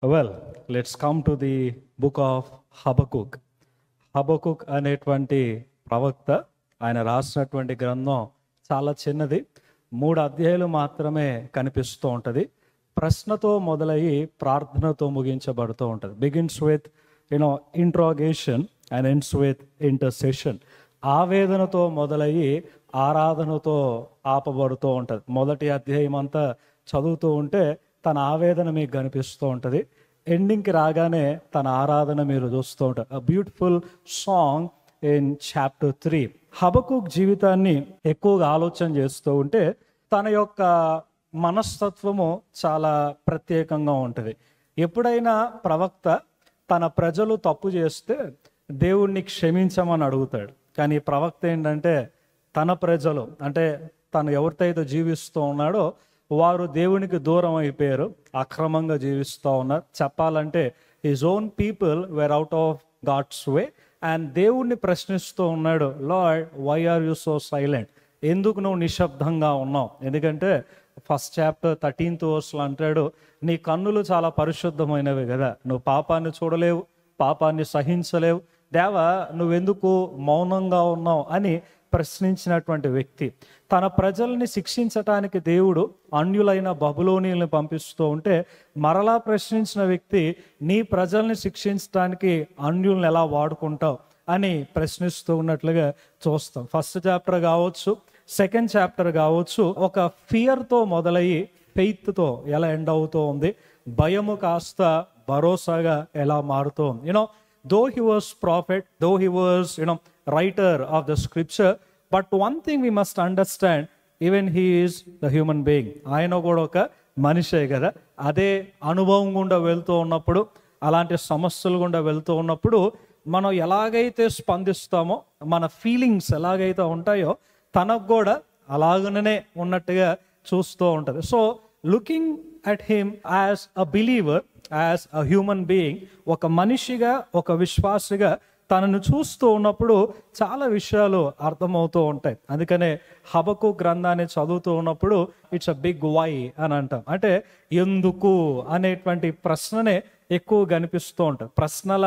Well let's come to the book of Habakkuk. Habakkuk అనేటువంటి ప్రవక్త, ఆయన రాసినటువంటి గ్రంథం చాలా చిన్నది, 3 అధ్యాయాలు మాత్రమే కనిపిస్తూ ఉంటుంది. ప్రశ్నతో మొదలయ్యి ప్రార్థనతో ముగించబడుతూ ఉంటుంది. Begins with interrogation and ends with intercession. ఆవేదనతో మొదలయ్యి ఆరాధనతో ఆపబడుతూ ఉంటుంది. మొదటి అధ్యాయం అంతా చదువుతూ ఉంటే తన ఆవేదన మీకు కనిపిస్తూ ఉంటుంది. ఎండింగ్కి రాగానే తన ఆరాధన మీరు చూస్తూ ఉంటారు. A beautiful song in chapter 3. Habakkuk జీవితాన్ని ఎక్కువగా ఆలోచన చేస్తూ ఉంటే తన యొక్క మనస్తత్వము చాలా ప్రత్యేకంగా ఉంటుంది. ఎప్పుడైనా ప్రవక్త తన ప్రజలు తప్పు చేస్తే దేవుణ్ణి క్షమించమని అడుగుతాడు. కానీ ప్రవక్త ఏంటంటే తన ప్రజలు, అంటే తను ఎవరితో అయితే జీవిస్తూ ఉన్నాడో వారు దేవునికి దూరం అయిపోయారు, అక్రమంగా జీవిస్తూ ఉన్నారు. చెప్పాలంటే his own people were out of God's way. And దేవుణ్ణి ప్రశ్నిస్తూ ఉన్నాడు, Lord why are you so silent? ఎందుకు నువ్వు నిశ్శబ్దంగా ఉన్నావు? ఎందుకంటే ఫస్ట్ చాప్టర్ 13th verse అంటాడు, నీ కన్నులు చాలా పరిశుద్ధమైనవి కదా, నువ్వు పాపాన్ని చూడలేవు, పాపాన్ని సహించలేవు, దేవా నువ్వెందుకు మౌనంగా ఉన్నావు అని ప్రశ్నించినటువంటి వ్యక్తి. తన ప్రజల్ని శిక్షించటానికి దేవుడు అన్యులైన బబులోనీయుల్ని పంపిస్తూ ఉంటే మరలా ప్రశ్నించిన వ్యక్తి, నీ ప్రజల్ని శిక్షించడానికి అన్యుల్ని ఎలా వాడుకుంటావు అని ప్రశ్నిస్తూ ఉన్నట్లుగా చూస్తాం. ఫస్ట్ చాప్టర్ కావచ్చు, సెకండ్ చాప్టర్ కావచ్చు, ఒక ఫియర్తో మొదలయ్యి ఫెయిత్తో ఎలా ఎండ్ అవుతూ ఉంది, భయము కాస్త భరోసాగా ఎలా మారుతూ ఉంది. Though he was prophet, though he was writer of the scripture, but one thing we must understand, even he is the human being. ఆయన కూడా ఒక మనిషే కదా. అదే అనుభవం గుండా వెళ్తూ ఉన్నప్పుడు, అలాంటి సమస్యలు గుండా వెళ్తూ ఉన్నప్పుడు మనం ఎలాగైతే స్పందిస్తామో, మన ఫీలింగ్స్ ఎలాగైతే ఉంటాయో తనకు కూడా అలాగనే ఉన్నట్టుగా చూస్తూ ఉంటుంది. So looking at him as a believer, as a human being, ఒక మనిషిగా, ఒక విశ్వాసిగా తనను చూస్తూ ఉన్నప్పుడు చాలా విషయాలు అర్థమవుతూ ఉంటాయి. అందుకనే హబకుక్ గ్రంథాన్ని చదువుతూ ఉన్నప్పుడు ఇట్స్ అ బిగ్ వై అని అంటాం. అంటే ఎందుకు అనేటువంటి ప్రశ్ననే ఎక్కువ కనిపిస్తూ ఉంటుంది. ప్రశ్నల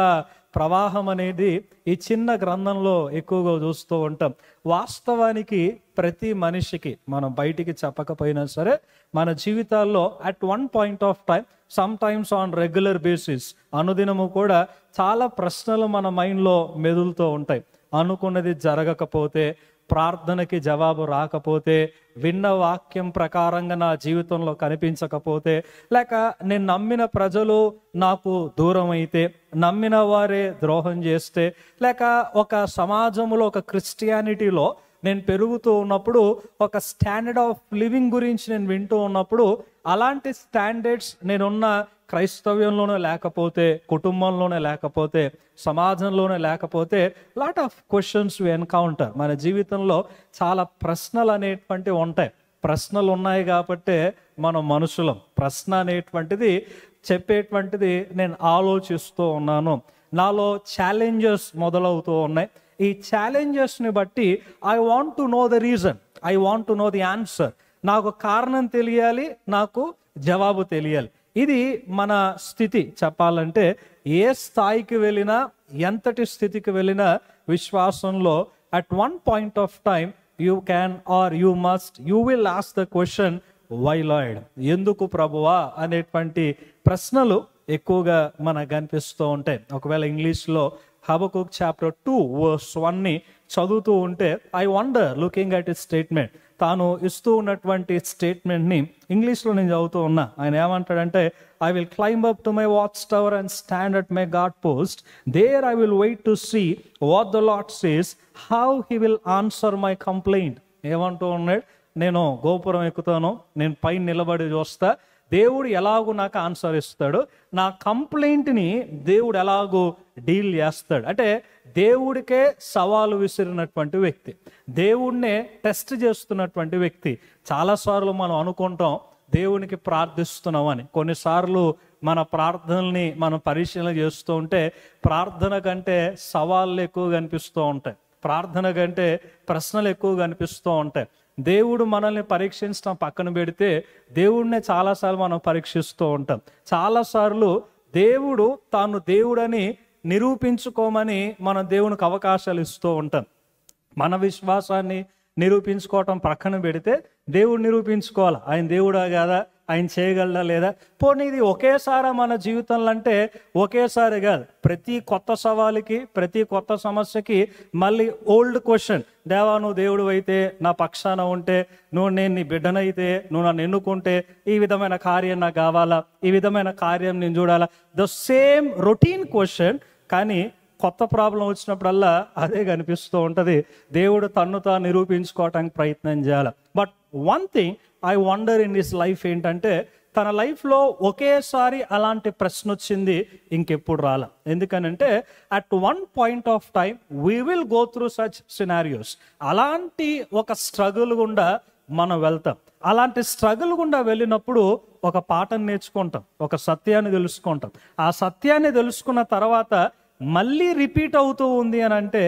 ప్రవాహం అనేది ఈ చిన్న గ్రంథంలో ఎక్కువగా చూస్తూ ఉంటాం. వాస్తవానికి ప్రతి మనిషికి మనం బయటికి చెప్పకపోయినా సరే మన జీవితాల్లో at one point of time, some times on regular basis, అనుదినము కూడా చాలా ప్రశ్నలు మన మైండ్లో మెదులుతూ ఉంటాయి. అనుకున్నది జరగకపోతే, ప్రార్థనకి జవాబు రాకపోతే, విన్న వాక్యం ప్రకారంగా నా జీవితంలో కనిపించకపోతే, లేక నేను నమ్మిన ప్రజలు నాకు దూరం అయితే, నమ్మిన వారే ద్రోహం చేస్తే, లేక ఒక సమాజంలో, ఒక క్రిస్టియానిటీలో నేను పెరుగుతూ ఉన్నప్పుడు ఒక స్టాండర్డ్ ఆఫ్ లివింగ్ గురించి నేను వింటూ ఉన్నప్పుడు అలాంటి స్టాండర్డ్స్ నేనున్న క్రైస్తవ్యంలోనే లేకపోతే, కుటుంబంలోనే లేకపోతే, సమాజంలోనే లేకపోతే lot of questions we encounter. మన జీవితంలో చాలా ప్రశ్నలు అనేటువంటివి ఉంటాయి. ప్రశ్నలు ఉన్నాయి కాబట్టే మనం మనుషులం. ప్రశ్న అనేటువంటిది చెప్పేటువంటిది నేను ఆలోచిస్తూ ఉన్నాను, నాలో ఛాలెంజెస్ మొదలవుతూ ఉన్నాయి. ఈ ఛాలెంజెస్ని బట్టి I want to know the reason, I want to know the answer. నాకు కారణం తెలియాలి, నాకు జవాబు తెలియాలి. ఇది మన స్థితి. చెప్పాలంటే ఏ స్థాయికి వెళ్ళినా, ఎంతటి స్థితికి వెళ్ళినా విశ్వాసంలో at one point of time you can or you must, you will ask the question why Lord, ఎందుకు ప్రభువా అనేటువంటి ప్రశ్నలు ఎక్కువగా మనకు కనిపిస్తూ ఉంటాయి. ఒకవేళ ఇంగ్లీష్లో హబకుక్ చాప్టర్ 2 verse 1ని చదువుతూ ఉంటే I wonder looking at it statement, తాను ఇస్తూ ఉన్నటువంటి స్టేట్మెంట్ని ఇంగ్లీష్లో నేను చదువుతూ ఉన్నా. ఆయన ఏమంటాడంటే, I will climb up to my watch tower and stand at my guard post, there I will wait to see what the Lord says, how he will answer my complaint. ఏమంటూ ఉన్నాడు, నేను గోపురం ఎక్కుతాను, నేను పైన నిలబడి చూస్తా, దేవుడు ఎలాగూ నాకు ఆన్సర్ ఇస్తాడు, నా కంప్లైంట్ని దేవుడు ఎలాగూ డీల్ చేస్తాడు. అంటే దేవుడికే సవాలు విసిరినటువంటి వ్యక్తి, దేవుడినే టెస్ట్ చేస్తున్నటువంటి వ్యక్తి. చాలాసార్లు మనం అనుకుంటాం దేవునికి ప్రార్థిస్తున్నామని. కొన్నిసార్లు మన ప్రార్థనల్ని మనం పరిశీలన చేస్తూ ఉంటే ప్రార్థన కంటే సవాళ్ళు ఎక్కువ కనిపిస్తూ ఉంటాయి, ప్రార్థన కంటే ప్రశ్నలు ఎక్కువ కనిపిస్తూ ఉంటాయి. దేవుడు మనల్ని పరీక్షించడం పక్కన పెడితే దేవుడినే చాలాసార్లు మనం పరీక్షిస్తూ ఉంటాం. చాలాసార్లు దేవుడు తాను దేవుడని నిరూపించుకోమని మనం దేవునికి అవకాశాలు ఇస్తూ ఉంటాం. మన విశ్వాసాన్ని నిరూపించుకోవటం ప్రక్కన పెడితే దేవుడు నిరూపించుకోవాలి, ఆయన దేవుడా కాదా, ఆయన చేయగలడా లేదా. పోనీ ఇది ఒకేసారి మన జీవితంలో అంటే ఒకేసారి కాదు, ప్రతి కొత్త సవాలుకి ప్రతి కొత్త సమస్యకి మళ్ళీ ఓల్డ్ క్వశ్చన్, దేవా నువ్వు దేవుడు అయితే నా పక్షాన ఉంటే, నేను నీ బిడ్డనైతే, నువ్వు నన్ను ఎన్నుకుంటే ఈ విధమైన కార్యం నాకు కావాలా, ఈ విధమైన కార్యం నేను చూడాలా. ద సేమ్ రొటీన్ క్వశ్చన్, కానీ కొత్త ప్రాబ్లం వచ్చినప్పుడల్లా అదే కనిపిస్తూ ఉంటుంది. దేవుడు తన్ను తాను నిరూపించుకోవటానికి ప్రయత్నం చేయాలి. But one thing I wonder in this life ఏంటంటే, తన లైఫ్లో ఒకేసారి అలాంటి ప్రశ్న వచ్చింది, ఇంకెప్పుడు రాల. ఎందుకనంటే at one point of time we will go through such scenarios. అలాంటి ఒక స్ట్రగుల్ గుండా మనం వెళ్తాం. అలాంటి స్ట్రగుల్ గుండా వెళ్ళినప్పుడు ఒక పాఠం నేర్చుకుంటాం, ఒక సత్యాన్ని తెలుసుకుంటాం. ఆ సత్యాన్ని తెలుసుకున్న తర్వాత మళ్ళీ రిపీట్ అవుతూ ఉంది అని అంటే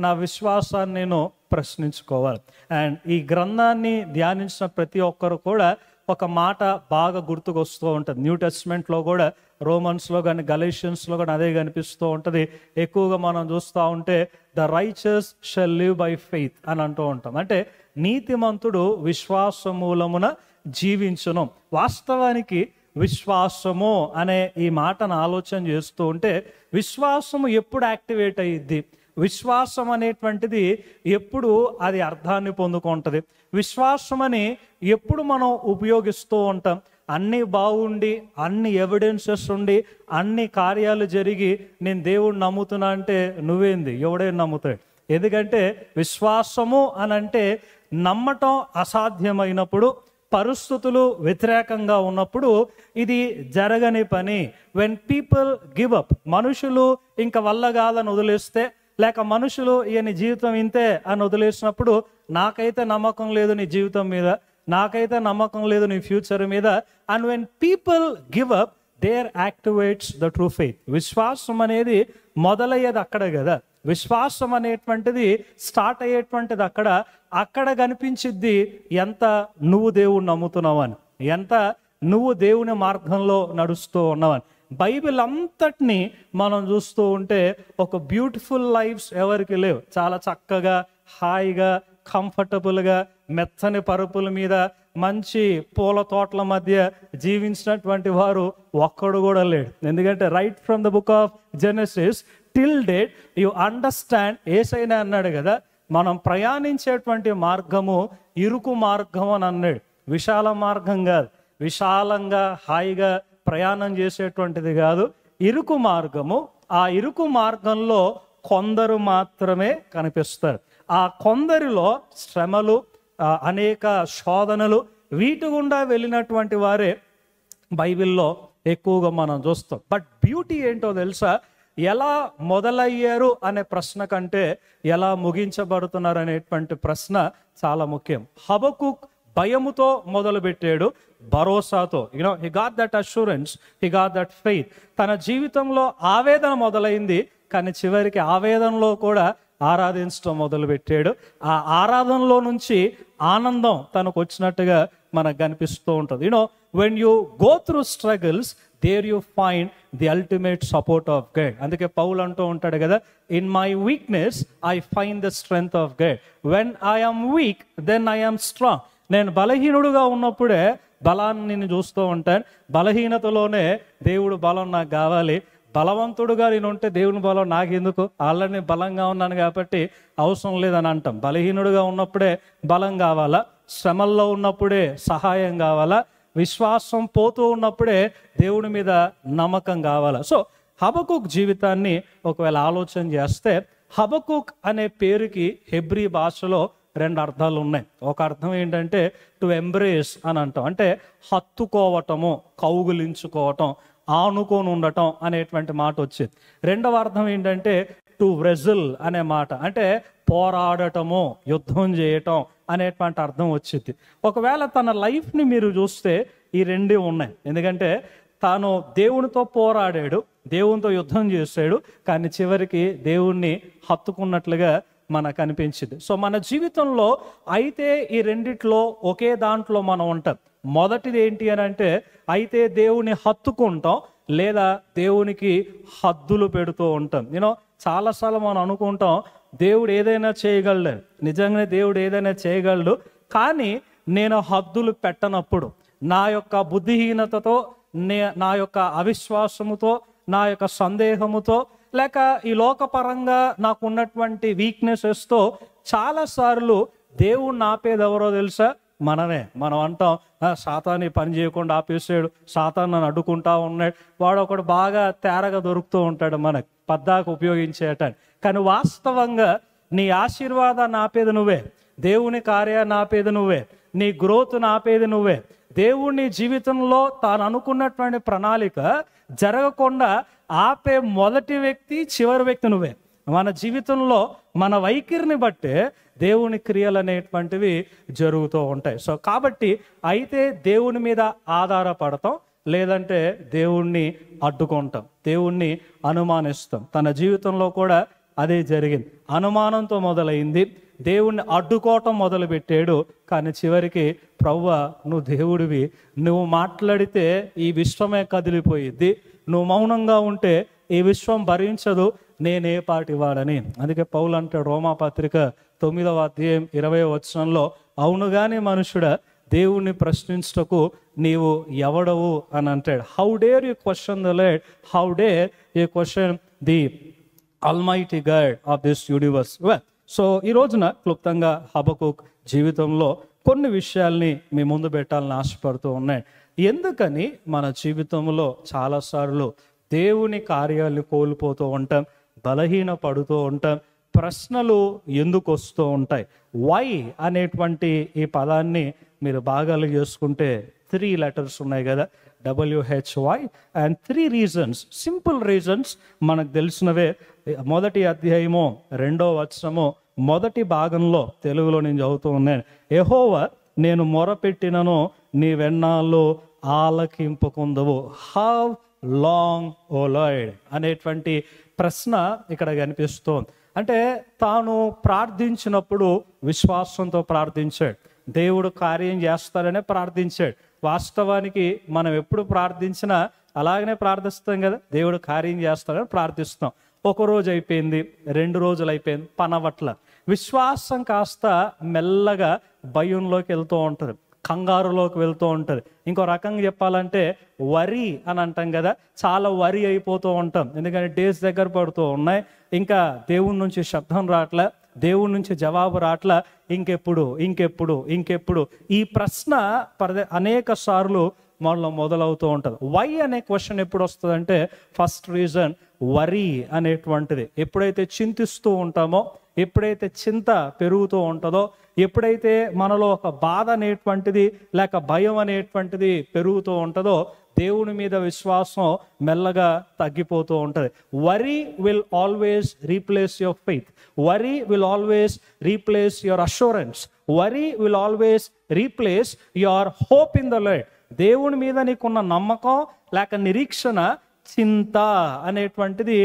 నా విశ్వాసాన్ని నేను ప్రశ్నించుకోవాలి. అండ్ ఈ గ్రంథాన్ని ధ్యానించిన ప్రతి ఒక్కరు కూడా ఒక మాట బాగా గుర్తుకొస్తూ ఉంటుంది. న్యూ టెస్ట్మెంట్లో కూడా, రోమన్స్లో కానీ గలేషియన్స్లో కానీ అదే కనిపిస్తూ ఉంటుంది. ఎక్కువగా మనం చూస్తూ ఉంటే the righteous shall live by faith అని అంటూ ఉంటాం. అంటే నీతిమంతుడు విశ్వాస మూలమున జీవించును. వాస్తవానికి విశ్వాసము అనే ఈ మాటను ఆలోచన చేస్తూ ఉంటే, విశ్వాసము ఎప్పుడు యాక్టివేట్ అయ్యిద్ది, విశ్వాసం అనేటువంటిది ఎప్పుడు అది అర్థాన్ని పొందుకుంటుంది, విశ్వాసం అని ఎప్పుడు మనం ఉపయోగిస్తూ ఉంటాం. అన్నీ బాగుండి, అన్ని ఎవిడెన్సెస్ ఉండి, అన్ని కార్యాలు జరిగి నేను దేవుడిని నమ్ముతున్నా అంటే నువ్వేంది, ఎవడేం నమ్ముతాడు? ఎందుకంటే విశ్వాసము అని అంటే నమ్మటం అసాధ్యమైనప్పుడు, పరిస్థితులు వ్యతిరేకంగా ఉన్నప్పుడు ఇది జరగని పని. వెన్ పీపుల్ గివ్ అప్, మనుషులు ఇంకా వల్ల కాదని వదిలేస్తే, లేక మనుషులు ఈయన జీవితం ఇంతే అని వదిలేసినప్పుడు, నాకైతే నమ్మకం లేదు నీ జీవితం మీద, నాకైతే నమ్మకం లేదు నీ ఫ్యూచర్ మీద. And when people give up, there activates the true faith. విశ్వాసం అనేది మొదలయ్యేది అక్కడ కదా, విశ్వాసం అనేటువంటిది స్టార్ట్ అయ్యేటువంటిది అక్కడ కనిపించిద్ది ఎంత నువ్వు దేవుణ్ణి నమ్ముతున్నావని, ఎంత నువ్వు దేవుని మార్గంలో నడుస్తూ ఉన్నావని. బైబిల్ అంతటిని మనం చూస్తూ ఉంటే ఒక బ్యూటిఫుల్ లైఫ్స్ ఎవరికి లేవు. చాలా చక్కగా, హాయిగా, కంఫర్టబుల్గా, మెత్తని పరుపుల మీద, మంచి పూల తోటల మధ్య జీవించినటువంటి వారు ఒక్కడు కూడా లేడు. ఎందుకంటే right from the book of Genesis till date you understand, యేసయ్యనే అన్నాడు కదా, మనం ప్రయాణించేటువంటి మార్గము ఇరుకు మార్గం అని అన్నాడు. విశాల మార్గం కాదు, విశాలంగా హాయిగా ప్రయాణం చేసేటువంటిది కాదు, ఇరుకు మార్గము. ఆ ఇరుకు మార్గంలో కొందరు మాత్రమే కనిపిస్తారు. ఆ కొందరిలో శ్రమలు, అనేక శోధనలు, వీటి గుండా వెళ్ళినటువంటి వారే బైబిల్లో ఎక్కువగా మనం చూస్తాం. బట్ బ్యూటీ ఏంటో తెలుసా, ఎలా మొదలయ్యారు అనే ప్రశ్న కంటే ఎలా ముగించబడుతున్నారు అనేటువంటి ప్రశ్న చాలా ముఖ్యం. హబకుక్ భయముతో మొదలుపెట్టాడు, భరోసాతో. He got that assurance, he got that faith. తన జీవితంలో ఆవేదన మొదలైంది, కానీ చివరికి ఆవేదనలో కూడా ఆరాధించడం మొదలుపెట్టాడు. ఆ ఆరాధనలో నుంచి ఆనందం తనకు వచ్చినట్టుగా మనకు కనిపిస్తూ ఉంటుంది. When you go through struggles, there you find the ultimate support of God. అందుకే పౌలు అంటూ ఉంటాడు కదా, in my weakness I find the strength of God. When I'm weak then I'm strong. నేను బలహీనుడుగా ఉన్నప్పుడే బలాన్ని నేను చూస్తూ ఉంటాను, బలహీనతలోనే దేవుడు బలం నాకు కావాలి. బలవంతుడుగా నేను ఉంటే దేవుని బలం నాకెందుకు, ఆల్రెడీ బలంగా ఉన్నాను కాబట్టి అవసరం లేదని అంటాం. బలహీనుడుగా ఉన్నప్పుడే బలం కావాలా, శ్రమల్లో ఉన్నప్పుడే సహాయం కావాలా, విశ్వాసం పోతూ ఉన్నప్పుడే దేవుని మీద నమ్మకం కావాలా. సో హబకుక్ జీవితాన్ని ఒకవేళ ఆలోచన చేస్తే, హబకుక్ అనే పేరుకి హెబ్రీ భాషలో రెండు అర్థాలు ఉన్నాయి. ఒక అర్థం ఏంటంటే టు ఎంబ్రేస్ అని అంటాం, అంటే హత్తుకోవటము, కౌగులించుకోవటం, ఆనుకొని ఉండటం అనేటువంటి మాట వచ్చేది. రెండవ అర్థం ఏంటంటే టు రెజల్ అనే మాట, అంటే పోరాడటము, యుద్ధం చేయటం అనేటువంటి అర్థం వచ్చింది. ఒకవేళ తన లైఫ్ని మీరు చూస్తే ఈ రెండే ఉన్నాయి. ఎందుకంటే తాను దేవునితో పోరాడాడు, దేవునితో యుద్ధం చేశాడు, కానీ చివరికి దేవుణ్ణి హత్తుకున్నట్లుగా మనకు అనిపించింది. సో మన జీవితంలో అయితే ఈ రెండిట్లో ఒకే దాంట్లో మనం ఉంటాం. మొదటిది ఏంటి అని అంటే, అయితే దేవుని హత్తుకుంటాం, లేదా దేవునికి హద్దులు పెడుతూ ఉంటాం. చాలాసార్లు మనం అనుకుంటాం దేవుడు ఏదైనా చేయగలడు, నిజంగానే దేవుడు ఏదైనా చేయగలడు, కానీ నేను హద్దులు పెట్టనప్పుడు, నా యొక్క బుద్ధిహీనతతో, నా యొక్క అవిశ్వాసముతో, నా యొక్క సందేహముతో, లేక ఈ లోకపరంగా నాకు ఉన్నటువంటి వీక్నెసెస్తో చాలాసార్లు దేవుణ్ణి ఆపేది ఎవరో తెలుసా? మనం అంటాం సాతాను పని చేయకుండా ఆపేసాడు, సాతాను నన్ను అడ్డుకుంటా ఉన్నాడు, వాడు ఒకడు బాగా తేరగా దొరుకుతూ ఉంటాడు మనకు పద్దాకు ఉపయోగించేటాడు. కానీ వాస్తవంగా నీ ఆశీర్వాదాన్ని ఆపేది నువ్వే, దేవుని కార్యాన్ని ఆపేది నువ్వే, నీ గ్రోత్ని ఆపేది నువ్వే. దేవుని జీవితంలో తాను అనుకున్నటువంటి ప్రణాళిక జరగకుండా ఆపే మొదటి వ్యక్తి, చివరి వ్యక్తి నువ్వే. మన జీవితంలో మన వైఖరిని బట్టే దేవుని క్రియలు అనేటువంటివి జరుగుతూ ఉంటాయి. సో కాబట్టి అయితే దేవుని మీద ఆధారపడతాం, లేదంటే దేవుణ్ణి అడ్డుకుంటాం, దేవుణ్ణి అనుమానిస్తాం. తన జీవితంలో కూడా అదే జరిగింది. అనుమానంతో మొదలైంది, దేవుణ్ణి అడ్డుకోవటం మొదలుపెట్టాడు. కానీ చివరికి ప్రభువా నువ్వు దేవుడివి, నువ్వు మాట్లాడితే ఈ విశ్వమే కదిలిపోయిద్ది, నువ్వు మౌనంగా ఉంటే ఈ విశ్వం భరించదు, నేనే పాటి వాడని. అందుకే పౌలు అంటాడు రోమాపత్రిక 9వ అధ్యాయం 20వ వచనంలో, అవును గాని మనుషుడా దేవుణ్ణి ప్రశ్నించుటకు నీవు ఎవడవు అని అంటాడు. How dare you question the lord, how dare you question the almighty God of this universe. So ఈ రోజున క్లుప్తంగా హబకుక్ జీవితంలో కొన్ని విషయాల్ని మీ ముందు పెట్టాలని ఆశపడుతూ ఉన్నాయి. ఎందుకని మన జీవితంలో చాలాసార్లు దేవుని కార్యాలను కోల్పోతూ ఉంటాం, బలహీన పడుతూ ఉంటాం, ప్రశ్నలు ఎందుకు వస్తూ ఉంటాయి? వై అనేటువంటి ఈ పదాన్ని మీరు భాగాలు చేసుకుంటే 3 letters ఉన్నాయి కదా, WHY, and 3 reasons, simple reasons మనకు తెలిసినవే. మొదటి అధ్యాయము 2వ వచనము మొదటి భాగంలో తెలుగులో నేను చదువుతూ ఉన్నాను. యెహోవా నేను మొరపెట్టినను నీవెన్నాళ్ళు ఆలకింపకుందవు, హౌ లాంగ్ ఓ లార్డ్ అనేటువంటి ప్రశ్న ఇక్కడ కనిపిస్తోంది. అంటే తాను ప్రార్థించినప్పుడు విశ్వాసంతో ప్రార్థించాడు, దేవుడు కార్యం చేస్తాడనే ప్రార్థించాడు. వాస్తవానికి మనం ఎప్పుడు ప్రార్థించినా అలాగనే ప్రార్థిస్తాం కదా, దేవుడు కార్యం చేస్తాడని ప్రార్థిస్తాం. 1 రోజు అయిపోయింది, 2 రోజులు అయిపోయింది, పనవట్ల. విశ్వాసం కాస్త మెల్లగా భయంలోకి వెళ్తూ ఉంటుంది, కంగారులోకి వెళ్తూ ఉంటుంది. ఇంకో రకంగా చెప్పాలంటే వరి అని అంటాం కదా, చాలా వరి అయిపోతూ ఉంటాం. ఎందుకంటే డేస్ దగ్గర పడుతూ ఉన్నాయి, ఇంకా దేవుని నుంచి శబ్దం రావట్లే, దేవుడి నుంచి జవాబు రావట్లే, ఇంకెప్పుడు ఇంకెప్పుడు ఇంకెప్పుడు ఈ ప్రశ్న అనేక సార్లు మనలో మొదలవుతూ ఉంటుంది. వై అనే క్వశ్చన్ ఎప్పుడు వస్తుందంటే, ఫస్ట్ రీజన్ వరి అనేటువంటిది. ఎప్పుడైతే చింతిస్తూ ఉంటామో, ఎప్పుడైతే చింత పెరుగుతూ ఉంటుందో, ఎప్పుడైతే మనలో ఒక బాధ అనేటువంటిది లేక భయం అనేటువంటిది పెరుగుతూ ఉంటుందో, దేవుని మీద విశ్వాసం మెల్లగా తగ్గిపోతూ ఉంటుంది. Worry will always replace your faith, worry will always replace your assurance, worry will always replace your hope in the lord. దేవుని మీద నీకున్న నమ్మకం లేక నిరీక్షణ, చింత అనేటువంటిది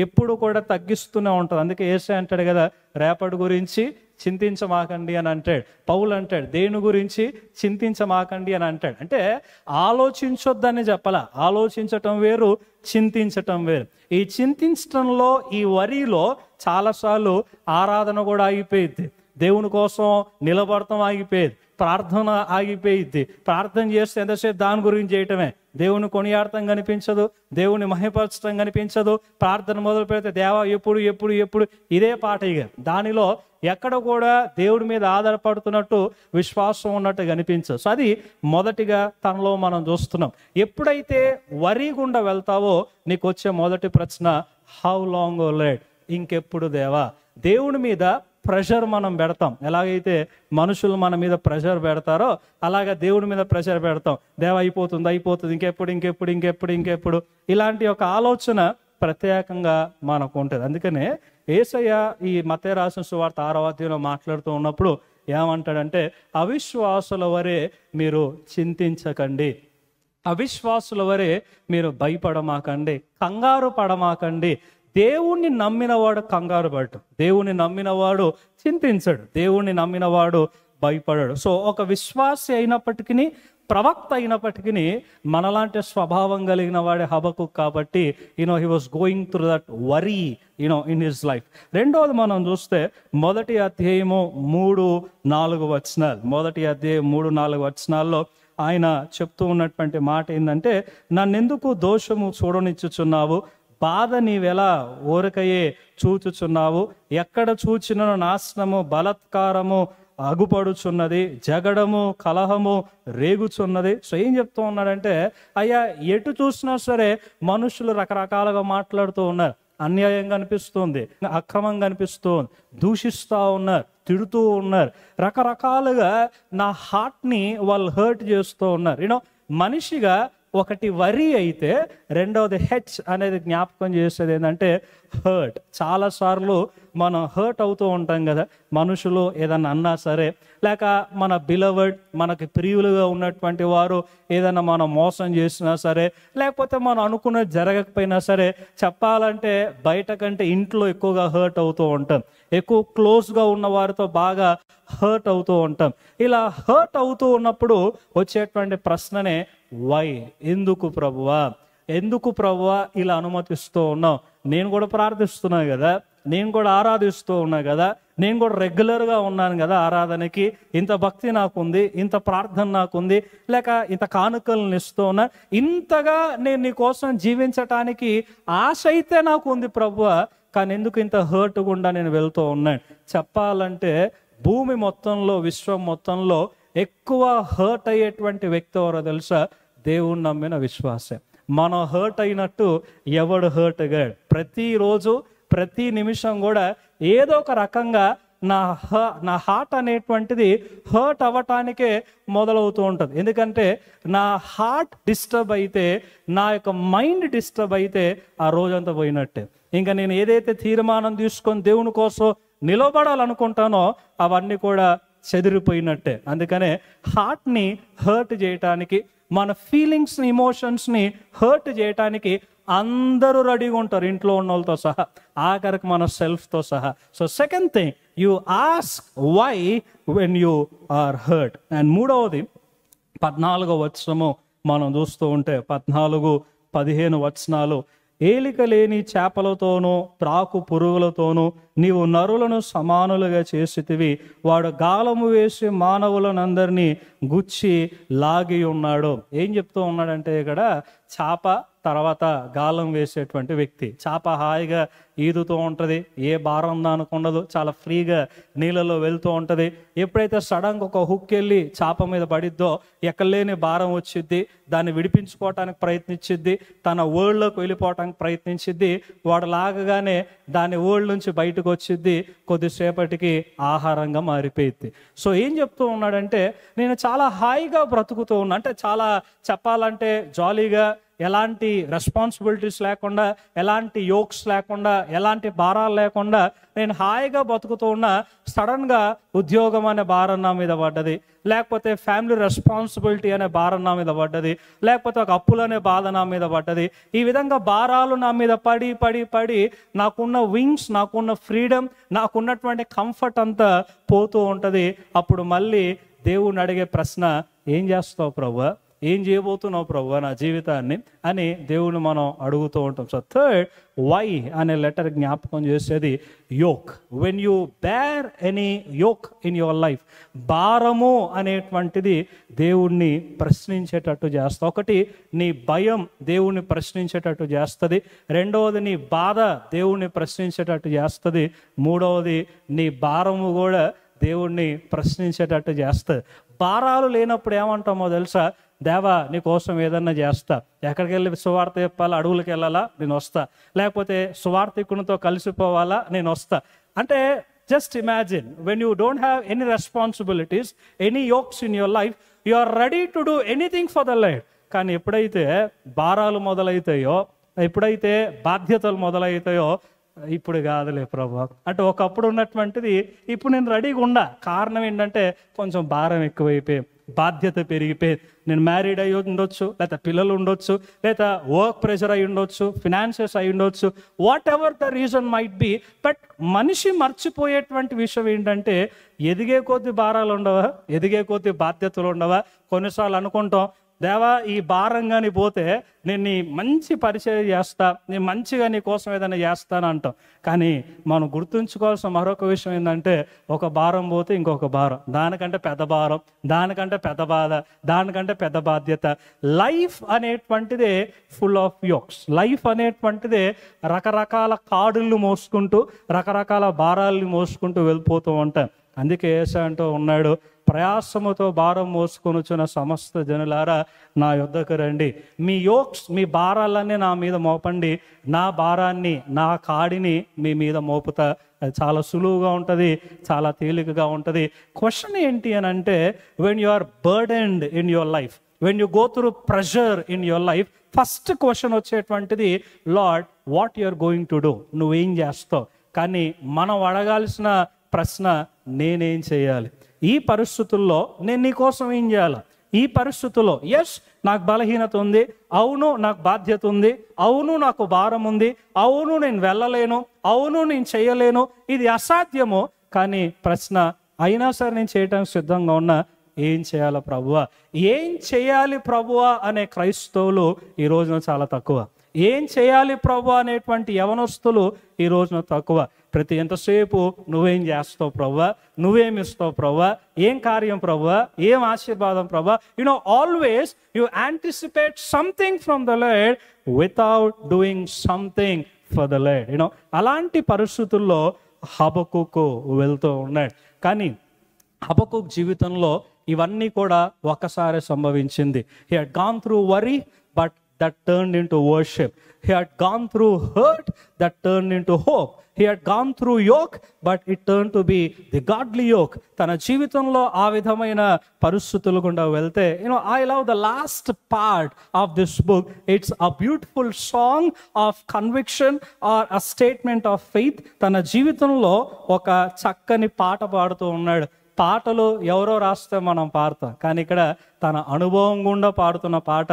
ఎప్పుడు కూడా తగ్గిస్తూనే ఉంటుంది. అందుకే యేసు అంటాడు కదా, రేపటి గురించి చింతించమాకండి అని అంటాడు. పౌలు అంటాడు దేని గురించి చింతించమాకండి అని అంటాడు. అంటే ఆలోచించొద్దని చెప్పాల, ఆలోచించటం వేరు, చింతించటం వేరు. ఈ చింతించటంలో, ఈ వరిలో చాలాసార్లు ఆరాధన కూడా ఆగిపోయింది, దేవుని కోసం నిలబడటం ఆగిపోయేది, ప్రార్థన ఆగిపోయిద్ది. ప్రార్థన చేస్తే ఎంతసేపు దాని గురించి చేయటమే, దేవుని కొనియాడటం కనిపించదు, దేవుని మహిమపరచడం కనిపించదు. ప్రార్థన మొదలు పెడితే దేవా ఎప్పుడు ఎప్పుడు ఎప్పుడు ఇదే పాట. ఇక దానిలో ఎక్కడ కూడా దేవుడి మీద ఆధారపడుతున్నట్టు విశ్వాసం ఉన్నట్టు కనిపించదు. సో అది మొదటిగా తనలో మనం చూస్తున్నాం. ఎప్పుడైతే వరి గుండా వెళ్తావో నీకు వచ్చే మొదటి ప్రశ్న, హౌ లాంగ్ ఓ లార్డ్, ఇంకెప్పుడు దేవా. దేవుని మీద ప్రెషర్ మనం పెడతాం, ఎలాగైతే మనుషులు మన మీద ప్రెషర్ పెడతారో అలాగా దేవుడి మీద ప్రెషర్ పెడతాం. దేవ అయిపోతుంది అయిపోతుంది, ఇంకెప్పుడు ఇంకెప్పుడు ఇంకెప్పుడు ఇంకెప్పుడు, ఇలాంటి ఒక ఆలోచన ప్రత్యేకంగా మనకు ఉంటుంది. అందుకనే యేసయ్య ఈ మత్తయి రాసిన సువార్త 6వ అధ్యాయంలో మాట్లాడుతూ ఉన్నప్పుడు ఏమంటాడంటే, అవిశ్వాసుల వరే మీరు చింతించకండి, అవిశ్వాసుల వరే మీరు భయపడమాకండి, కంగారు పడమాకండి. దేవుణ్ణి నమ్మినవాడు కంగారు పడడు, దేవుణ్ణి నమ్మినవాడు చింతించడు, దేవుణ్ణి నమ్మినవాడు భయపడడు. సో ఒక విశ్వాసి అయినప్పటికీ ప్రవక్త అయినప్పటికీ మనలాంటి స్వభావం కలిగిన వాడే హబకుక్ కాబట్టి he was going through that worry in his life. రెండవది మనం చూస్తే మొదటి అధ్యాయము 3-4 వచనాలు, మొదటి అధ్యాయం 3-4 వచనాల్లో ఆయన చెప్తూ ఉన్నటువంటి మాట ఏంటంటే, నన్నెందుకు దోషము చూడనిచ్చుచున్నావు, బాధ నీవెలా ఊరకయే చూచుచున్నావు, ఎక్కడ చూచిన నాశనము బలత్కారము అగుపడుచున్నది, జగడము కలహము రేగుచున్నది. సో ఏం చెప్తూ ఉన్నాడంటే, అయ్యా ఎటు చూసినా సరే మనుషులు రకరకాలుగా మాట్లాడుతూ ఉన్నారు, అన్యాయంగా అనిపిస్తుంది, అక్రమంగా అనిపిస్తుంది, దూషిస్తూ ఉన్నారు, తిడుతూ ఉన్నారు, రకరకాలుగా నా హార్ట్ని వాళ్ళు హర్ట్ చేస్తూ ఉన్నారు. మనిషిగా ఒకటి వరి అయితే రెండవది హెచ్ అనేది జ్ఞాపకం చేసేది ఏంటంటే హర్ట్. చాలాసార్లు మనం హర్ట్ అవుతూ ఉంటాం కదా, మనుషులు ఏదన్నా అన్నా సరే, లేక మన బిలవర్డ్ మనకి ప్రియులుగా ఉన్నటువంటి వారు ఏదన్నా మనం మోసం చేసినా సరే, లేకపోతే మనం అనుకున్నది జరగకపోయినా సరే, చెప్పాలంటే బయట కంటే ఇంట్లో ఎక్కువగా హర్ట్ అవుతూ ఉంటాం, ఎక్కువ క్లోజ్గా ఉన్న వారితో బాగా హర్ట్ అవుతూ ఉంటాం. ఇలా హర్ట్ అవుతూ ఉన్నప్పుడు వచ్చేటువంటి ప్రశ్ననే వై, ఎందుకు ప్రభువా, ఎందుకు ప్రభువా ఇలా అనుమతిస్తూ ఉన్నావు? నేను కూడా ప్రార్థిస్తున్నా కదా, నేను కూడా ఆరాధిస్తూ ఉన్నా కదా, నేను కూడా రెగ్యులర్గా ఉన్నాను కదా ఆరాధనకి, ఇంత భక్తి నాకుంది, ఇంత ప్రార్థన నాకుంది, లేక ఇంత కానుకలను ఇస్తూ ఉన్నా, ఇంతగా నేను నీ కోసం జీవించటానికి ఆశ అయితే నాకు ఉంది ప్రభువా, కానీ ఎందుకు ఇంత హర్ట్ గుండా నేను వెళ్తూ ఉన్నాను? చెప్పాలంటే భూమి మొత్తంలో, విశ్వం మొత్తంలో ఎక్కువ హర్ట్ అయ్యేటువంటి వ్యక్తి ఎవరో తెలుసా? దేవుణ్ణి నమ్మిన విశ్వాసే. మనం హర్ట్ అయినట్టు ఎవడు హర్ట్ అయ్యాడు? ప్రతిరోజు ప్రతి నిమిషం కూడా ఏదో ఒక రకంగా నా హార్ట్ అనేటువంటిది హర్ట్ అవ్వటానికే మొదలవుతూ ఉంటుంది. ఎందుకంటే నా హార్ట్ డిస్టర్బ్ అయితే, నా యొక్క మైండ్ డిస్టర్బ్ అయితే ఆ రోజంతా పోయినట్టే. ఇంకా నేను ఏదైతే తీర్మానం తీసుకొని దేవుని కోసం నిలబడాలనుకుంటానో అవన్నీ కూడా చెదిరిపోయినట్టే. అందుకనే హార్ట్ని హర్ట్ చేయటానికి, మన ఫీలింగ్స్ని, ఇమోషన్స్ని హర్ట్ చేయటానికి అందరూ రెడీగా ఉంటారు, ఇంట్లో ఉన్న వాళ్ళతో సహా, ఆఖరికి మన సెల్ఫ్తో సహా. So second thing, you ask why when you are hurt. And మూడవది 14వ వచనము మనం చూస్తూ ఉంటే 14-15 వచనాలు, ఏలిక లేని చేపలతోనూ త్రాకు పురుగులతోనూ నీవు నరులను సమానులుగా చేసితివి, వాడు గాలము వేసి మానవులనందరినీ గుచ్చి లాగి ఉన్నాడు. ఏం చెప్తూ ఉన్నాడంటే ఇక్కడ చేప తర్వాత గాలం వేసేటువంటి వ్యక్తి. చేప హాయిగా ఈదుతూ ఉంటుంది, ఏ భారం దానికి ఉండదు, చాలా ఫ్రీగా నీళ్ళలో వెళ్తూ ఉంటుంది. ఎప్పుడైతే సడన్గా ఒక హుక్ వెళ్ళి చేప మీద పడిద్దో ఎక్కలేని భారం వచ్చిద్ది, దాన్ని విడిపించుకోవటానికి ప్రయత్నించిద్ది, తన వరల్డ్లోకి వెళ్ళిపోవటానికి ప్రయత్నించిద్ది. వాడు లాగగానే దాని వరల్డ్ నుంచి బయటకు వచ్చిద్ది, కొద్దిసేపటికి ఆహారంగా మారిపోయిద్ది. సో ఏం చెప్తూ ఉన్నాడంటే, నేను చాలా హాయిగా బ్రతుకుతూ ఉన్నా, అంటే చాలా చెప్పాలంటే జాలీగా, ఎలాంటి రెస్పాన్సిబిలిటీస్ లేకుండా, ఎలాంటి యోక్స్ లేకుండా, ఎలాంటి భారాలు లేకుండా నేను హాయిగా బతుకుతూ ఉన్నా. సడన్గా ఉద్యోగం అనే భారం నా మీద పడ్డది, లేకపోతే ఫ్యామిలీ రెస్పాన్సిబిలిటీ అనే భారం నా మీద పడ్డది, లేకపోతే ఒక అప్పులు అనే బాధ నా మీద పడ్డది. ఈ విధంగా భారాలు నా మీద పడి పడి పడి నాకున్న వింగ్స్, నాకున్న ఫ్రీడమ్, నాకున్నటువంటి కంఫర్ట్ అంతా పోతూ ఉంటుంది. అప్పుడు మళ్ళీ దేవుణ్ణి అడిగే ప్రశ్న, ఏం చేస్తావు ప్రభువా, ఏం చేయబోతున్నావు ప్రభువా నా జీవితాన్ని అని దేవుని మనం అడుగుతూ ఉంటాం. సో థర్డ్, వై అనే లెటర్ జ్ఞాపకం చేసేది yoke. When you bear any yoke in your life, భారము అనేటువంటిది దేవుణ్ణి ప్రశ్నించేటట్టు చేస్తా. ఒకటి, నీ భయం దేవుణ్ణి ప్రశ్నించేటట్టు చేస్తుంది. రెండవది, నీ బాధ దేవుణ్ణి ప్రశ్నించేటట్టు చేస్తుంది. మూడవది, నీ భారము కూడా దేవుణ్ణి ప్రశ్నించేటట్టు చేస్తుంది. భారాలు లేనప్పుడు ఏమంటామో తెలుసా? దేవా నీ కోసం ఏదన్నా చేస్తా, ఎక్కడికి వెళ్ళి సువార్త చెప్పాలా, అడవులకు వెళ్ళాలా, నేను వస్తా, లేకపోతే సువార్థికునితో కలిసిపోవాలా, నేను వస్తా. అంటే just imagine, when you don't have any responsibilities, any yokes in your life, you are ready to do anything for the life. కానీ ఎప్పుడైతే భారాలు మొదలవుతాయో, ఎప్పుడైతే బాధ్యతలు మొదలవుతాయో, ఇప్పుడు కాదులే ప్రభా అంటే ఒకప్పుడు ఉన్నటువంటిది ఇప్పుడు నేను రెడీగా ఉండా. కారణం ఏంటంటే కొంచెం భారం ఎక్కువైపోయి, బాధ్యత పెరిగిపోయింది. నేను మ్యారీడ్ అయి ఉండొచ్చు, లేదా పిల్లలు ఉండొచ్చు, లేదా వర్క్ ప్రెషర్ అయి ఉండొచ్చు, ఫినాన్షియస్ అయి ఉండొచ్చు, what ever the reason might be. But మనిషి మర్చిపోయేటువంటి విషయం ఏంటంటే, ఎదిగే కొద్ది భారాలు ఉండవా, ఎదిగే కొద్ది బాధ్యతలు ఉండవా? కొన్నిసార్లు అనుకుంటాం, దేవా ఈ భారంగాని పోతే నేను నీ మంచి పరిచయం చేస్తా, నేను మంచిగా నీ కోసం ఏదైనా చేస్తాను అంటాం. కానీ మనం గుర్తుంచుకోవాల్సిన మరొక విషయం ఏంటంటే, ఒక భారం పోతే ఇంకొక భారం, దానికంటే పెద్ద భారం, దానికంటే పెద్ద బాధ, దానికంటే పెద్ద బాధ్యత. లైఫ్ అనేటువంటిదే ఫుల్ ఆఫ్ యోక్స్. లైఫ్ అనేటువంటిదే రకరకాల కాడులు మోసుకుంటూ, రకరకాల భారాలను మోసుకుంటూ వెళ్ళిపోతూ ఉంటాం. అందుకే యేసు అంటూ ఉన్నాడు, ప్రయాసముతో భారం మోసుకొనుచున్న సమస్త జనులారా నా యొద్దకు రండి, మీ యోక్స్, మీ భారాలన్నీ నా మీద మోపండి, నా భారాన్ని, నా కాడిని మీ మీద మోపుతా. అది చాలా సులువుగా ఉంటుంది, చాలా తేలికగా ఉంటుంది. క్వశ్చన్ ఏంటి అని అంటే, when you are burdened in your life, when you go through pressure in your life, first question వచ్చేటువంటిది, Lord what you are going to do, నువ్వేం చేస్తావు? కానీ మనం అడగాల్సిన ప్రశ్న, నేనేం చేయాలి? ఈ పరిస్థితుల్లో నేను నీ కోసం ఏం చేయాలి? ఈ పరిస్థితుల్లో ఎస్ నాకు బలహీనత ఉంది, అవును నాకు బాధ్యత ఉంది, అవును నాకు భారం ఉంది, అవును నేను వెళ్ళలేను, అవును నేను చేయలేను, ఇది అసాధ్యము. కానీ ప్రశ్న, అయినా సరే నేను చేయడానికి సిద్ధంగా ఉన్నా, ఏం చేయాలి ప్రభువా? ఏం చేయాలి ప్రభువా అనే క్రైస్తవులు ఈ రోజున చాలా తక్కువ. ఏం చేయాలి ప్రభువా అనేటువంటి యవనస్తులు ఈ రోజున తక్కువ. ప్రతి ఎంతసేపు నువ్వేం చేస్తావు ప్రభువా, నువ్వేమిస్తావు ప్రభువా, ఏం కార్యం ప్రభువా, ఏం ఆశీర్వాదం ప్రభువా. Always you anticipate something from the lord without doing something for the lord. అలాంటి పరిస్థితుల్లో హబక్కూకు వెళ్తూ ఉన్నాడు. కానీ హబక్కూకు జీవితంలో ఇవన్నీ కూడా ఒక్కసారి సంభవించింది. He had gone through worry, but that turned into worship. He had gone through hurt, that turned into hope. He had gone through yoke, but it turned to be the godly yoke. తన జీవితంలో ఆ విధమైన పరిస్థితులు గుండా వెళ్తే, I love the last part of this book. It's a beautiful song of conviction or a statement of faith. తన జీవితంలో ఒక చక్కని పాట పాడుతూ ఉన్నాడు. పాటలు ఎవరో రాస్తే మనం పాడతాం, కానీ ఇక్కడ తన అనుభవం గుండా పాడుతున్న పాట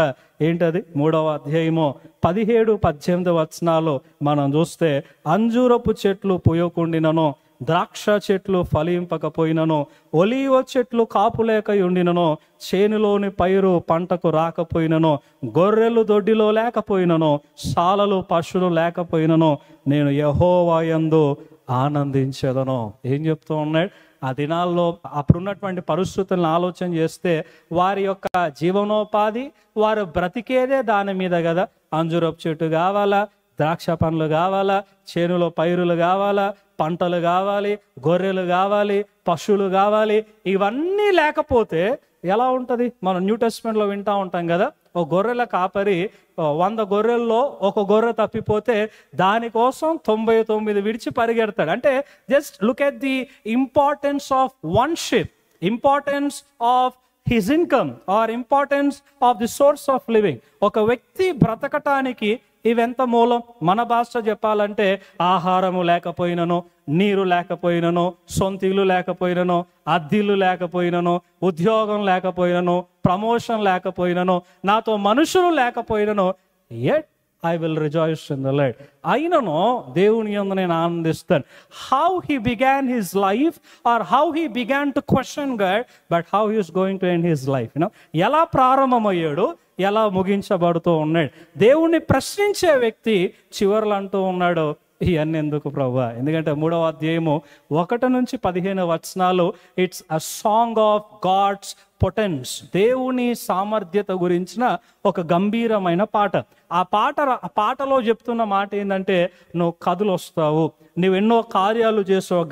ఏంటది? 3వ అధ్యాయము 17-18 వచనాలు మనం చూస్తే, అంజూరపు చెట్లు పూయకుండినను, ద్రాక్ష చెట్లు ఫలింపకపోయినను, ఒలీవ చెట్లు కాపులేక ఉండినను, చేనులోని పైరు పంటకు రాకపోయినను, గొర్రెలు దొడ్డిలో లేకపోయినను, సాలలు పశువులు లేకపోయినను, నేను యెహోవా యందు ఆనందించెదను. ఏం చెప్తూ ఉన్నాడు? ఆ దినాల్లో అప్పుడున్నటువంటి పరిస్థితులను ఆలోచన చేస్తే, వారి యొక్క జీవనోపాధి, వారు బ్రతికేదే దాని మీద కదా. అంజూరపు చెట్టు కావాలా, ద్రాక్ష పండ్లు కావాలా, చేనులో పైరులు కావాలా, పంటలు కావాలి, గొర్రెలు కావాలి, పశువులు కావాలి. ఇవన్నీ లేకపోతే ఎలా ఉంటుంది? మనం న్యూ టెస్ట్మెంట్లో వింటూ ఉంటాం కదా, ఒక గొర్రెల కాపరి 100 గొర్రెల్లో ఒక గొర్రె తప్పిపోతే దానికోసం 99 విడిచి పరిగెడతాడు. అంటే just look at the importance of one ship, importance of his income or importance of the source of living. ఒక వ్యక్తి బ్రతకటానికి ఇవెంత మూలం? మన భాష చెప్పాలంటే, ఆహారము లేకపోయినను, నీరు లేకపోయినను, సొంత ఇల్లు లేకపోయినను, అద్దిల్లు లేకపోయినను, ఉద్యోగం లేకపోయినను, ప్రమోషన్ లేకపోయినను, నాతో మనుషులు లేకపోయినను, yet I will rejoice in the Lord. అయినను దేవుని యందు నేను ఆనందిస్తాను. How he began his life or how he began to question God, but how he is going to end his life. ఎలా ప్రారంభమయ్యాడు, ఎలా ముగించబడుతూ ఉన్నాడు. దేవుణ్ణి ప్రశ్నించే వ్యక్తి చివర్లు అంటూ ఉన్నాడు, ఇవన్నీ ఎందుకు ప్రభువా? ఎందుకంటే 3వ అధ్యాయము 1-15 వచనాలు, it's a song of God's potence, దేవుని సామర్థ్యత గురించిన ఒక గంభీరమైన పాట. ఆ పాటలో చెప్తున్న మాట ఏంటంటే, నువ్వు కథలు వస్తావు, నువ్వు ఎన్నో కార్యాలు చేసావు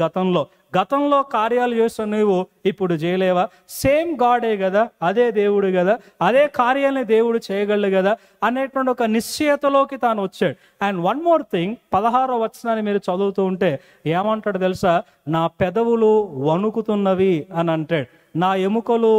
గతంలో కార్యాలు చేస్తావు, నువ్వు ఇప్పుడు చేయలేవా? సేమ్ గాడే కదా, అదే దేవుడు కదా, అదే కార్యాలని దేవుడు చేయగలడు కదా అనేటువంటి ఒక నిశ్చయతలోకి తాను వచ్చాడు. అండ్ వన్ మోర్ థింగ్, 16వ వచనాన్ని మీరు చదువుతూ ఉంటే ఏమంటాడు తెలుసా? నా పెదవులు వణుకుతున్నవి అని అంటాడు, నా ఎముకలు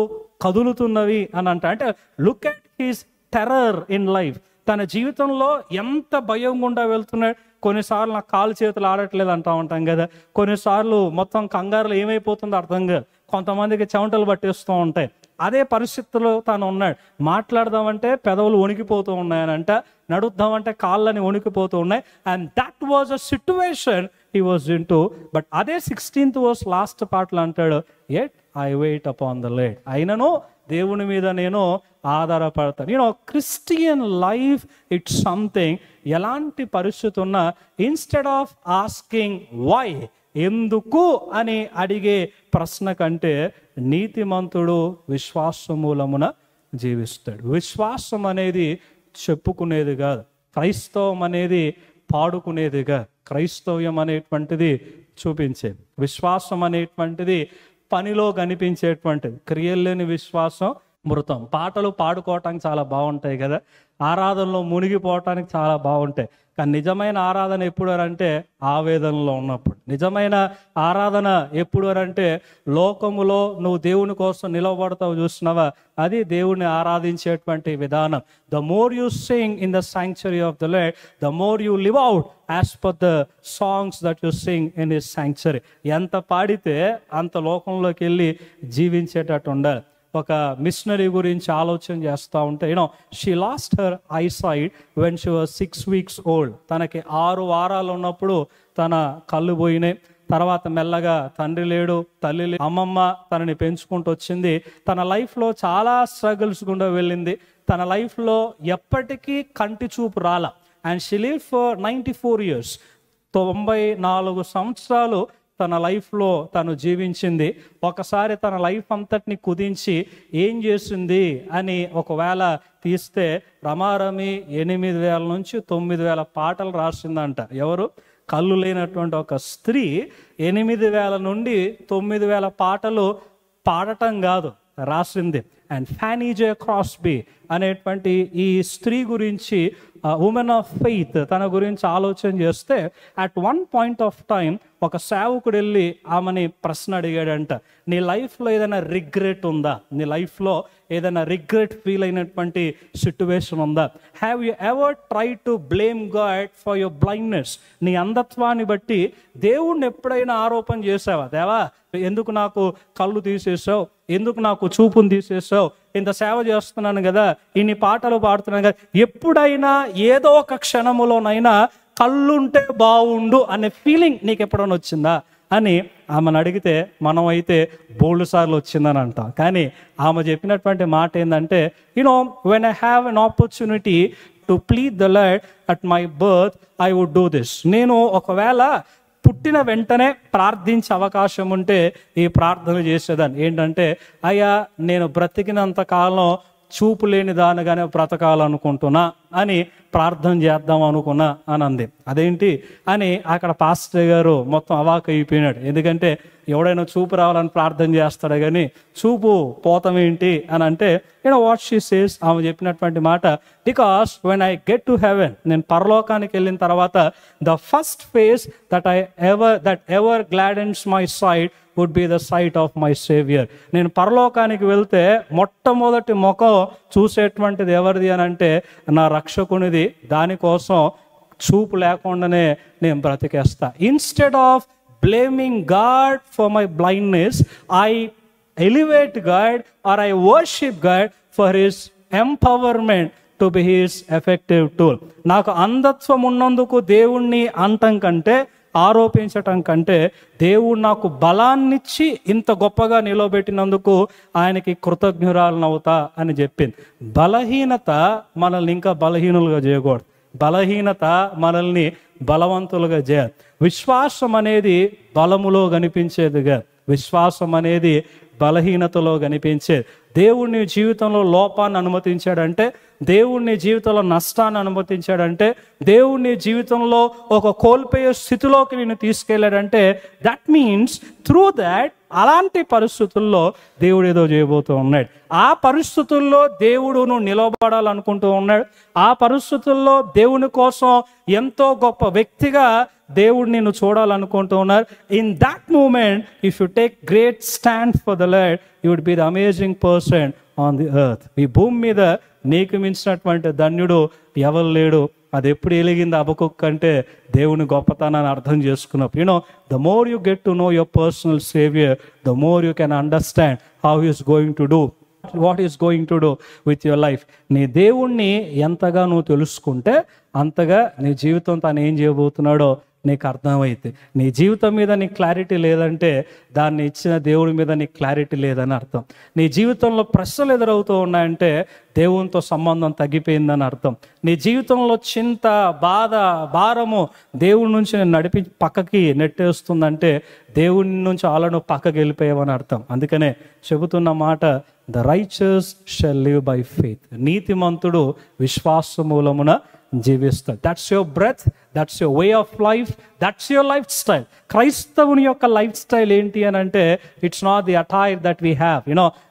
కదులుతున్నవి అని అంటాడు. అంటే look at his terror in life. తన జీవితంలో ఎంత భయం గుండా వెళ్తున్నాడు. కొన్నిసార్లు నాకు కాలు చేతులు ఆడట్లేదు అంటూ ఉంటాం కదా, కొన్నిసార్లు మొత్తం కంగారులో ఏమైపోతుందో అర్థం కాదు, కొంతమందికి చెమటలు పట్టేస్తూ ఉంటాయి, అదే పరిస్థితుల్లో తను ఉన్నాడు. మాట్లాడదామంటే పెదవులు వణికిపోతూ ఉన్నాయనంట, నడుద్దామంటే కాళ్ళని వణికిపోతూ ఉన్నాయి. And that was a situation he was in to. But అదే 16th verse లాస్ట్ పార్ట్లో అంటాడు, yet I wait upon the Lord. అయినను దేవుని మీద నేను ఆధారపడతాను. Christian life it's something. ఎలాంటి పరిస్థితి ఉన్నా ఇన్స్టెడ్ ఆఫ్ ఆస్కింగ్ వై, ఎందుకు అని అడిగే ప్రశ్న కంటే నీతిమంతుడు విశ్వాసమూలమున జీవిస్తాడు. విశ్వాసం అనేది చెప్పుకునేది కాదు, క్రైస్తవం అనేది పాడుకునేదిగా, క్రైస్తవ్యం అనేటువంటిది చూపించేది. విశ్వాసం అనేటువంటిది పనిలో కనిపించేటువంటిది. క్రియలు లేని విశ్వాసం మృతం. పాటలు పాడుకోవటానికి చాలా బాగుంటాయి కదా, ఆరాధనలో మునిగిపోవటానికి చాలా బాగుంటాయి. కానీ నిజమైన ఆరాధన ఎప్పుడు అంటే ఆవేదనలో ఉన్నప్పుడు. నిజమైన ఆరాధన ఎప్పుడు అంటే లోకములో నువ్వు దేవుని కోసం నిలబడతావు చూసినావా, అది దేవుని ఆరాధించేటువంటి విధానం. The more you sing in the sanctuary of the lord, the more you live out as per the songs that you sing in his sanctuary. ఎంత పాడితే అంత లోకంలోకి వెళ్ళి జీవించేటట్టు ఉండాలి. ఒక మిషనరీ గురించి ఆలోచన చేస్తూ ఉంటే, she lost her eyesight when she was 6 weeks old. తనకి 6 వారాలు ఉన్నప్పుడు తన కళ్ళు పోయినాయి. తర్వాత మెల్లగా తండ్రి లేడు, తల్లి లేడు, అమ్మమ్మ తనని పెంచుకుంటూ వచ్చింది. తన లైఫ్లో చాలా స్ట్రగుల్స్ గుండా వెళ్ళింది. తన లైఫ్లో ఎప్పటికీ కంటి చూపు రాల. And she live for 94 years. 94 సంవత్సరాలు తన లైఫ్లో తను జీవించింది. ఒకసారి తన లైఫ్ అంతటిని కుదించి ఏం చేసింది అని ఒకవేళ తీస్తే రమారమి 8,000 నుంచి 9,000 పాటలు రాసిందంట. ఎవరు? కళ్ళు లేనటువంటి ఒక స్త్రీ 8,000 నుండి 9,000 పాటలు పాడటం కాదు, రాసింది. అండ్ ఫానీ జే క్రాస్బీ అనేటువంటి ఈ స్త్రీ గురించి, ఉమెన్ ఆఫ్ ఫెయిత్, తన గురించి ఆలోచన చేస్తే at one point of time ఒక సేవకుడు వెళ్ళి ఆమెని ప్రశ్న అడిగాడంట, నీ లైఫ్లో ఏదైనా రిగ్రెట్ ఉందా? నీ లైఫ్లో ఏదైనా రిగ్రెట్ ఫీల్ అయినటువంటి సిట్యువేషన్ ఉందా? Have you ever try to blame God for your blindness? నీ అంధత్వాన్ని బట్టి దేవుణ్ణి ఎప్పుడైనా ఆరోపణ చేసావా? దేవా, ఎందుకు నాకు కళ్ళు తీసేసావు, ఎందుకు నాకు చూపును తీసేసావు, ఇంత సేవ చేస్తున్నాను కదా, ఇన్ని పాటలు పాడుతున్నాను కదా, ఎప్పుడైనా ఏదో ఒక క్షణములోనైనా కళ్ళుంటే బాగుండు అనే ఫీలింగ్ నీకు ఎప్పుడైనా వచ్చిందా అని ఆమెను అడిగితే మనం అయితే బోల్డ్ సార్లు వచ్చిందని అంటాం. కానీ ఆమె చెప్పినటువంటి మాట ఏంటంటే, when I have an opportunity to plead the Lord at my birth I would do this. నేను ఒకవేళ పుట్టిన వెంటనే ప్రార్థించే అవకాశం ఉంటే ఈ ప్రార్థన చేసేదాన్ని. ఏంటంటే, అయ్యా నేను బ్రతికినంత కాలం చూపు లేని దానిగానే బ్రతకాలనుకుంటున్నా అని ప్రార్థన చేద్దాం అనుకున్నా అని అంది. అదేంటి అని అక్కడ పాస్టర్ గారు మొత్తం అవాక్ అయిపోయినాడు. ఎందుకంటే ఎవడైనా చూపు రావాలని ప్రార్థన చేస్తాడు కానీ చూపు పోతామేంటి అని అంటే, వాట్ షీ సేస్, ఆమె చెప్పినటువంటి మాట, because when I get to heaven, నేను పరలోకానికి వెళ్ళిన తర్వాత the first face that ever gladdens my sight would be the sight of my saviour. నేను పరలోకానికి వెళ్తే మొట్టమొదటి ముఖం చూసేటువంటిది ఎవరిది అని అంటే నా రక్షకునిది. దానికోసం చూపు లేకుండానే నేను బ్రతికేస్తా. Instead of blaming God for my blindness, I elevate God or I worship God for His empowerment to be His effective tool. నాకు అంధత్వం ఉన్నందుకు దేవుణ్ణి అంటం కంటే, ఆరోపించటం కంటే, దేవుడు నాకు బలాన్నిచ్చి ఇంత గొప్పగా నిలబెట్టినందుకు ఆయనకి కృతజ్ఞురాలనవుతా అని చెప్పింది. బలహీనత మనల్ని ఇంకా బలహీనులుగా చేయకూడదు. బలహీనత మనల్ని బలవంతులుగా చేయాలి. విశ్వాసం అనేది బలములో కనిపించేదిగా, విశ్వాసం అనేది బలహీనతలో కనిపించేది. దేవుడిని జీవితంలో లోపాన్ని అనుమతించాడంటే, దేవుడిని జీవితంలో నష్టాన్ని అనుమతించాడంటే, దేవుడిని జీవితంలో ఒక కోల్పోయే స్థితిలోకి నేను తీసుకెళ్ళాడంటే, దట్ మీన్స్ త్రూ దాట్, అలాంటి పరిస్థితుల్లో దేవుడు ఏదో చేయబోతూ ఉన్నాడు. ఆ పరిస్థితుల్లో దేవుడు నువ్వు నిలబడాలనుకుంటూ ఉన్నాడు. ఆ పరిస్థితుల్లో దేవుని కోసం ఎంతో గొప్ప వ్యక్తిగా దేవుడు నిన్ను చూడాలనుకుంటూ ఉన్నారు. In that moment if you take great stand for the Lord, you would be the amazing person on the earth. ఈ భూమి మీద నీకు మించినటువంటి ధన్యుడు ఎవరు లేడు. అది ఎప్పుడు వెలిగింది హబక్కూక్ అంటే దేవుని గొప్పతనాన్ని అర్థం చేసుకున్నప్పుడు. The more you get to know your personal saviour, the more you can understand how he is going to do what is going to do with your life. నీ దేవుణ్ణి ఎంతగా నువ్వు తెలుసుకుంటే అంతగా నీ జీవితం తను ఏం చేయబోతున్నాడో నీకు అర్థమైతే. నీ జీవితం మీద నీకు క్లారిటీ లేదంటే దాన్ని ఇచ్చిన దేవుడి మీద నీకు క్లారిటీ లేదని అర్థం. నీ జీవితంలో ప్రశ్నలు ఎదురవుతూ ఉన్నాయంటే దేవునితో సంబంధం తగ్గిపోయిందని అర్థం. నీ జీవితంలో చింత, బాధ, భారము దేవుడి నుంచి నేను నడిపి పక్కకి నెట్టేస్తుందంటే దేవుడి నుంచి ఆలను పక్కకి వెళ్ళిపోయావని అర్థం. అందుకనే చెబుతున్న మాట, the righteous shall live by faith. నీతిమంతుడు విశ్వాస మూలమున జీవిస్తాడు. That's your breath, that's your way of life, that's your life style. క్రైస్తవుని యొక్క లైఫ్ స్టైల్ ఏంటి అని అంటే it's not the attire that we have,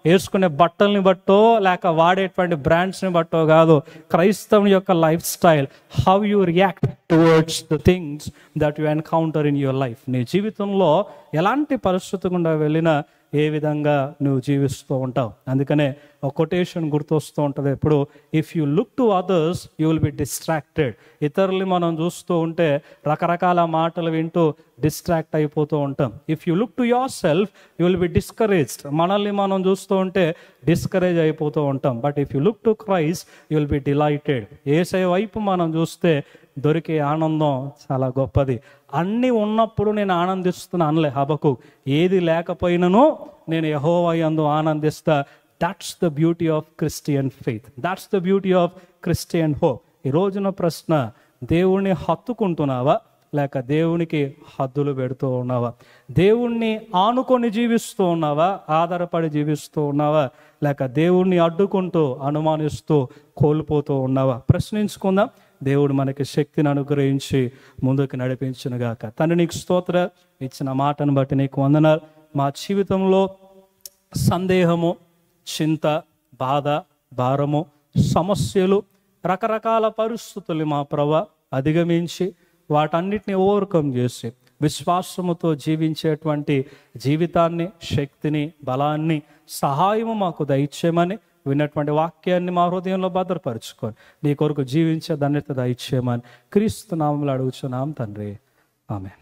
వేసుకునే బట్టల్ని బట్టో లేక వాడేటువంటి బ్రాండ్స్ని బట్టో కాదు. క్రైస్తవుని యొక్క life style, how you react towards the things that you encounter in your life. నీ జీవితంలో ఎలాంటి పరిస్థితి గుండా వెళ్ళినా ఏ విధంగా నువ్వు జీవిస్తూ ఉంటావు. అందుకనే ఒక కొటేషన్ గుర్తొస్తూ ఉంటుంది ఎప్పుడు, if you look to others you will be distracted. ఇతరుల్ని మనం చూస్తూ ఉంటే రకరకాల మాటలు వింటూ డిస్ట్రాక్ట్ అయిపోతూ ఉంటాం. If you look to yourself you will be discouraged. మనల్ని మనం చూస్తూ ఉంటే డిస్కరేజ్ అయిపోతూ ఉంటాం. But if you look to Christ you will be delighted. యేసయ్య వైపు మనం చూస్తే దొరికే ఆనందం చాలా గొప్పది. అన్నీ ఉన్నప్పుడు నేను ఆనందిస్తున్నా అనలే హబక్కూక్. ఏది లేకపోయినను నేను యెహోవా యందు ఆనందిస్తా. That's the beauty of Christian faith, that's the beauty of Christian hope. ఈ రోజున ప్రశ్న, దేవుణ్ణి హత్తుకుంటున్నావా లేక దేవునికి హద్దులు పెడుతూ ఉన్నావా? దేవుణ్ణి ఆనుకొని జీవిస్తూ ఉన్నావా, ఆధారపడి జీవిస్తూ ఉన్నావా, లేక దేవుణ్ణి అడ్డుకుంటూ అనుమానిస్తూ కోల్పోతూ ఉన్నావా? ప్రశ్నించుకుందాం. దేవుడు మనకి శక్తిని అనుగ్రహించి ముందుకు నడిపించునుగాక. తండ్రి నీకు స్తోత్ర, ఇచ్చిన మాటను బట్టి నీకు వందనాలు. మా జీవితంలో సందేహము, చింత, బాధ, భారము, సమస్యలు, రకరకాల పరిస్థితులు మా ప్రభు అధిగమించి వాటన్నిటిని ఓవర్కమ్ చేసి విశ్వాసముతో జీవించేటువంటి జీవితాన్ని, శక్తిని, బలాన్ని, సహాయము మాకు దయచేయమని, విన్నటువంటి వాక్యాన్ని మా హృదయంలో భద్రపరుచుకొని నీ కొరకు జీవించే ధన్యత దయచేయమని క్రీస్తు నామములో అడుగుచున్నాం తండ్రి. ఆమేన్.